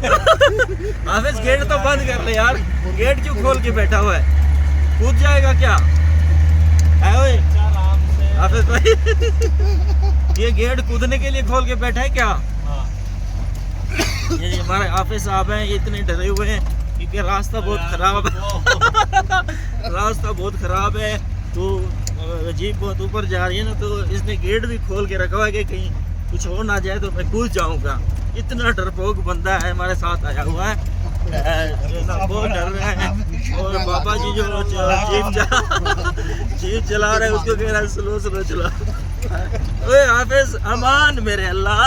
हाफिज gate तो बंद कर ले यार, गेट क्यों खोल के बैठा हुआ है? कूद जाएगा क्या? है ओए हाफिज भाई, ये गेट कूदने के लिए खोल के बैठा है क्या? ये हमारे हाफिज साहब हैं, ये इतने डरे हुए हैं क्योंकि रास्ता बहुत खराब है। रास्ता बहुत खराब है, तो जीप बहुत ऊपर जा रही है ना, तो इसने गेट भी खोल के रखा हुआ है कि कहीं कुछ हो ना जाए तो मैं कूद जाऊंगा। इतना डरपोक बंदा है हमारे साथ आया हुआ है, बहुत डर रहे हैं। और बाबा जी जो जीप चला रहे हैं उसको कह रहा है स्लो स्लो चला। ओए हाफिज अमान मेरे अल्लाह।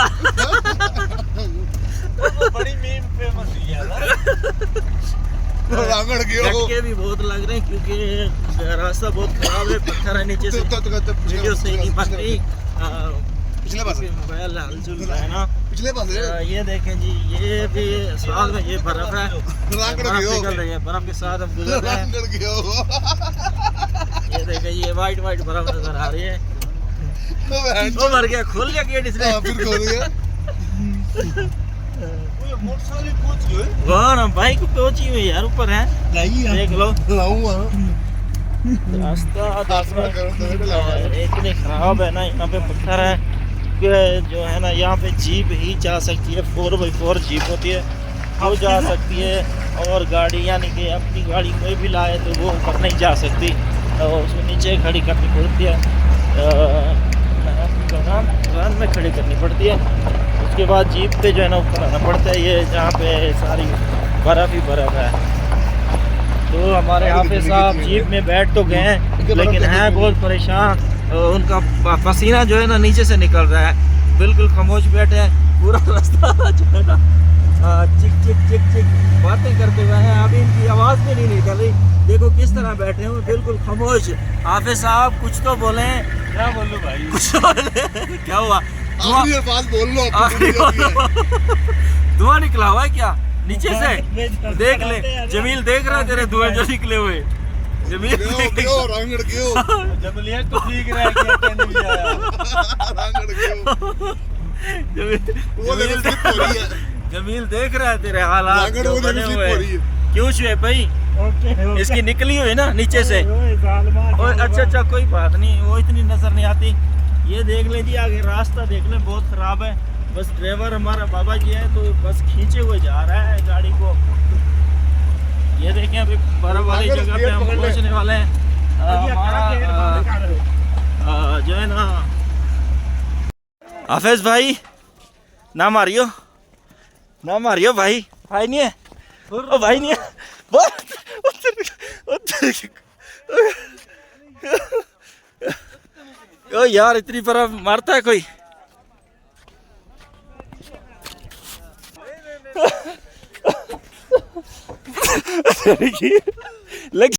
बड़ी मीम फेमस हुई है ना। झटके भी बहुत लग रहे हैं क्योंकि रास्ता बहुत खराब है, पत्थर है नीचे से, वीडियो सही नहीं बन रही। पिछले पास मोबाइल हलचल है ना, पिछले पास ये देखें जी, ये भी साथ में ये बर्फ है, बर्फ निकल रही है, बर्फ के साथ हम गुजर रहे हैं। ये देखें, ये वाइट वाइट बर्फ नजर आ रही है। वो मर गया, खोल लिया गेट इसने। फिर खोल गया। मोटरसाइकिल कूद गई। वाह ना बाइक पहुंची हुई यार, ऊपर है, देख लो रास्ता इतने खराब है ना, यहाँ पे पत्थर है कि जो है ना, यहाँ पे जीप ही जा सकती है, 4x4 जीप होती है वो जा सकती है, और गाड़ी यानी कि अपनी गाड़ी कोई भी लाए तो वो ऊपर नहीं जा सकती, तो उसको नीचे खड़ी करनी पड़ती है, रन में खड़ी करनी पड़ती है। उसके बाद जीप पे जो है ना ऊपर आना पड़ता है। ये जहाँ पे सारी बर्फ़ ही बर्फ़ है। तो हमारे हाफिज साहब जीप में बैठ तो गए हैं लेकिन हैं बहुत परेशान, उनका पसीना जो है ना नीचे से निकल रहा है, बिल्कुल खामोश बैठे हैं। पूरा रास्ता जो है ना चिक चिक चिक चिक बातें करते हुए हैं, अभी इनकी आवाज़ भी नहीं निकल रही। देखो किस तरह बैठे हुए, बिल्कुल खामोश। हाफिज साहब कुछ तो बोले। क्या बोलूं भाई, कुछ बोले। क्या हुआ? बात बोल लो। धुआं निकला हुआ है क्या नीचे से? देख ले, जमील देख रहा है तेरे धुएं जो निकले हुए। जमील जमील तो ठीक रह गया, कहने भी आया। जमील देख रहा है तेरे हालात जो बने हुए। क्यों शुएब भाई, इसकी निकली हुई ना नीचे से। अच्छा कोई बात नहीं, वो इतनी नजर नहीं आती। ये देख ले जी, आगे रास्ता देख ले, बहुत खराब है। बस ड्राइवर हमारा बाबा जी है तो बस खींचे हुए जा रहा है गाड़ी को। ये देखें अभी बर्फ वाली जगह पे हम पहुंचने वाले हैं। जो है ना हाफिज भाई, ना मारियो भाई, भाई नहीं है, ओ भाई नहीं है। ओ यार इतनी बर्फ मारता है कोई?